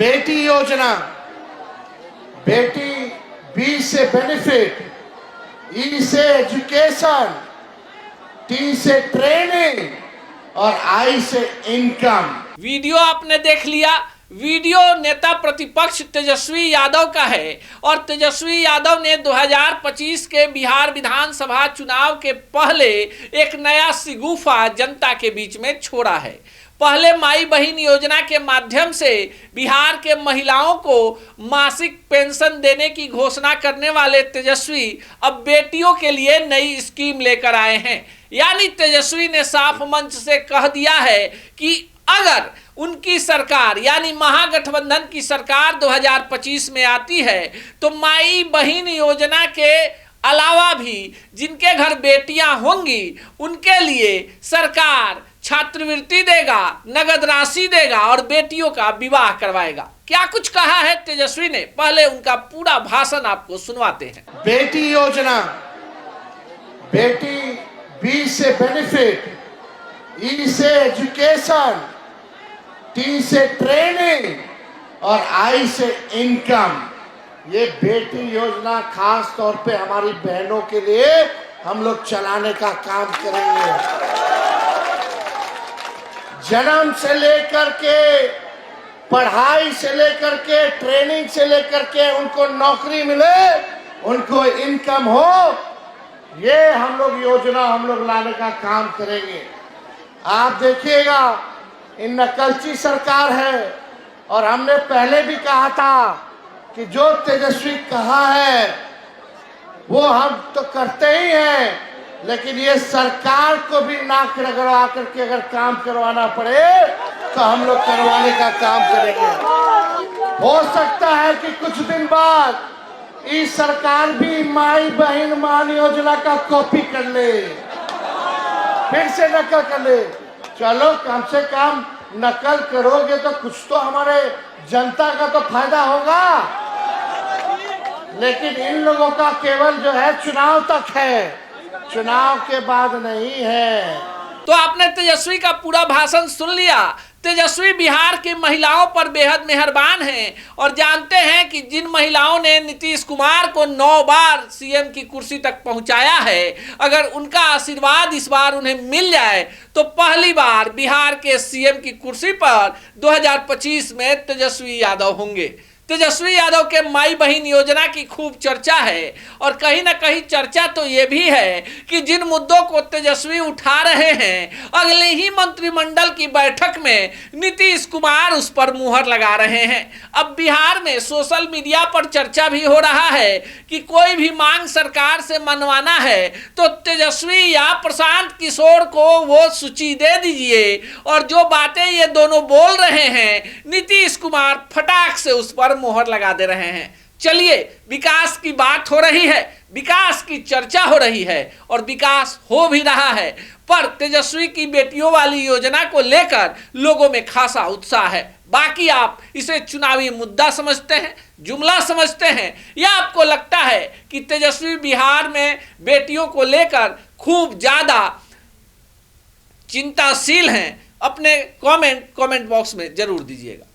बेटी योजना, बेटी बी से बेनिफिट, ई से एजुकेशन, टी से ट्रेनिंग और आई से इनकम। वीडियो आपने देख लिया। वीडियो नेता प्रतिपक्ष तेजस्वी यादव का है और तेजस्वी यादव ने 2025 के बिहार विधानसभा चुनाव के पहले एक नया शिगुफा जनता के बीच में छोड़ा है। पहले माई बहन योजना के माध्यम से बिहार के महिलाओं को मासिक पेंशन देने की घोषणा करने वाले तेजस्वी अब बेटियों के लिए नई स्कीम लेकर आए हैं। यानी तेजस्वी ने साफ मंच से कह दिया है कि अगर उनकी सरकार यानी महागठबंधन की सरकार 2025 में आती है तो माई बहन योजना के अलावा भी जिनके घर बेटियां होंगी उनके लिए सरकार छात्रवृत्ति देगा, नगद राशि देगा और बेटियों का विवाह करवाएगा। क्या कुछ कहा है तेजस्वी ने, पहले उनका पूरा भाषण आपको सुनवाते हैं। बेटी योजना, बेटी बी से बेनिफिट, ई से एजुकेशन, टी से ट्रेनिंग और आई से इनकम। ये बेटी योजना खास तौर पे हमारी बहनों के लिए हम लोग चलाने का काम करेंगे। जन्म से लेकर के, पढ़ाई से लेकर के, ट्रेनिंग से लेकर के उनको नौकरी मिले, उनको इनकम हो, ये हम लोग योजना हम लोग लाने का काम करेंगे। आप देखिएगा इन नकलची सरकार है और हमने पहले भी कहा था कि जो तेजस्वी कहा है वो हम तो करते ही हैं, लेकिन ये सरकार को भी नाक रगड़वा करके अगर काम करवाना पड़े तो हम लोग करवाने का काम करेंगे। हो सकता है कि कुछ दिन बाद इस सरकार भी माई बहन मान योजना का कॉपी कर ले, फिर से नकल कर ले। चलो कम से कम नकल करोगे तो कुछ तो हमारे जनता का तो फायदा होगा, लेकिन इन लोगों का केवल जो है चुनाव तक है, चुनाव के बाद नहीं है। तो आपने तेजस्वी का पूरा भाषण सुन लिया। तेजस्वी बिहार की महिलाओं पर बेहद मेहरबान हैं और जानते हैं कि जिन महिलाओं ने नीतीश कुमार को 9 बार सीएम की कुर्सी तक पहुंचाया है, अगर उनका आशीर्वाद इस बार उन्हें मिल जाए तो पहली बार बिहार के सीएम की कुर्सी पर 2025 में तेजस्वी यादव होंगे। तेजस्वी यादव के माई बहन योजना की खूब चर्चा है और कहीं ना कहीं चर्चा तो ये भी है कि जिन मुद्दों को तेजस्वी उठा रहे हैं अगले ही मंत्रिमंडल की बैठक में नीतीश कुमार उस पर मुहर लगा रहे हैं। अब बिहार में सोशल मीडिया पर चर्चा भी हो रहा है कि कोई भी मांग सरकार से मनवाना है तो तेजस्वी या प्रशांत किशोर को वो सूची दे दीजिए, और जो बातें ये दोनों बोल रहे हैं नीतीश कुमार फटाक से उस पर मोहर लगा दे रहे हैं। चलिए, विकास की बात हो रही है, विकास की चर्चा हो रही है और विकास हो भी रहा है, पर तेजस्वी की बेटियों वाली योजना को लेकर लोगों में खासा उत्साह है। बाकी आप इसे चुनावी मुद्दा समझते हैं, जुमला समझते हैं, या आपको लगता है कि तेजस्वी बिहार में बेटियों को लेकर खूब ज्यादा चिंताशील हैं? अपने कमेंट बॉक्स में जरूर दीजिएगा।